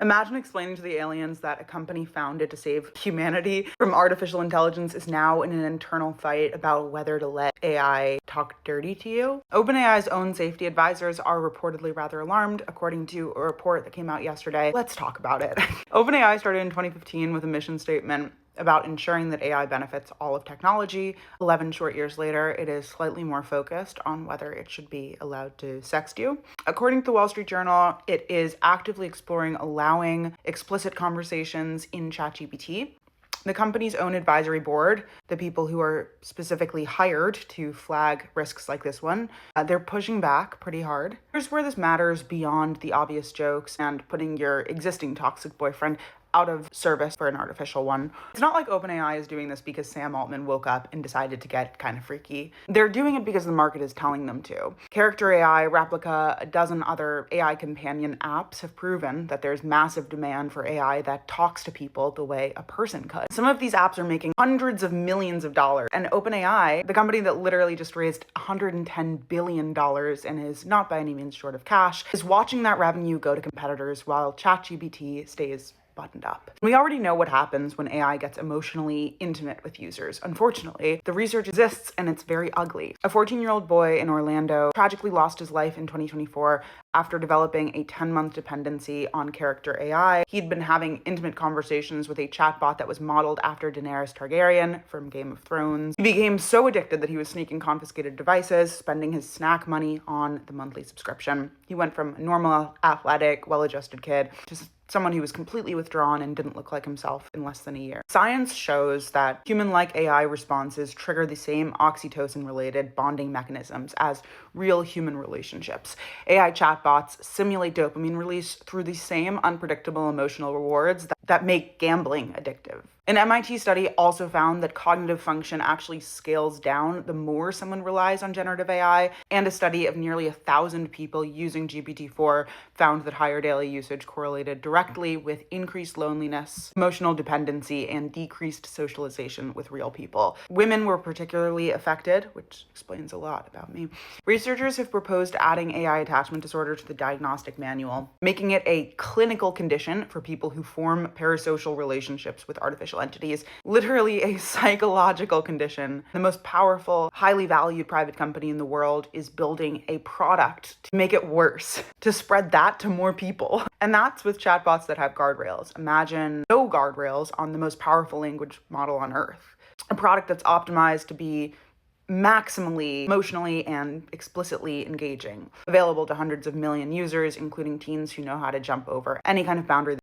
Imagine explaining to the aliens that a company founded to save humanity from artificial intelligence is now in an internal fight about whether to let AI talk dirty to you. OpenAI's own safety advisors are reportedly rather alarmed, according to a report that came out yesterday. Let's talk about it. OpenAI started in 2015 with a mission statement about ensuring that AI benefits all of technology. 11 short years later, it is slightly more focused on whether it should be allowed to sext you. According to the Wall Street Journal, it is actively exploring allowing explicit conversations in ChatGPT. The company's own advisory board, the people who are specifically hired to flag risks like this one, they're pushing back pretty hard. Here's where this matters beyond the obvious jokes and putting your existing toxic boyfriend out of service for an artificial one. It's not like OpenAI is doing this because Sam Altman woke up and decided to get kind of freaky. They're doing it because the market is telling them to. Character AI, Replica, a dozen other AI companion apps have proven that there's massive demand for AI that talks to people the way a person could. Some of these apps are making hundreds of millions of dollars, and OpenAI, the company that literally just raised $110 billion and is not by any means short of cash, is watching that revenue go to competitors while ChatGPT stays buttoned up. We already know what happens when AI gets emotionally intimate with users. Unfortunately, the research exists and it's very ugly. A 14-year-old boy in Orlando tragically lost his life in 2024 after developing a 10-month dependency on character AI. He'd been having intimate conversations with a chatbot that was modeled after Daenerys Targaryen from Game of Thrones. He became so addicted that he was sneaking confiscated devices, spending his snack money on the monthly subscription. He went from a normal, athletic, well-adjusted kid to someone who was completely withdrawn and didn't look like himself in less than a year. Science shows that human-like AI responses trigger the same oxytocin-related bonding mechanisms as real human relationships. AI chatbots simulate dopamine release through the same unpredictable emotional rewards that make gambling addictive. An MIT study also found that cognitive function actually scales down the more someone relies on generative AI, and a study of nearly 1,000 people using GPT-4 found that higher daily usage correlated directly with increased loneliness, emotional dependency, and decreased socialization with real people. Women were particularly affected, which explains a lot about me. Researchers have proposed adding AI attachment disorder to the diagnostic manual, making it a clinical condition for people who form parasocial relationships with artificial entities, literally a psychological condition. The most powerful, highly valued private company in the world is building a product to make it worse, to spread that to more people. And that's with chatbots that have guardrails. Imagine no guardrails on the most powerful language model on earth. A product that's optimized to be maximally emotionally and explicitly engaging, available to hundreds of million users, including teens who know how to jump over any kind of boundary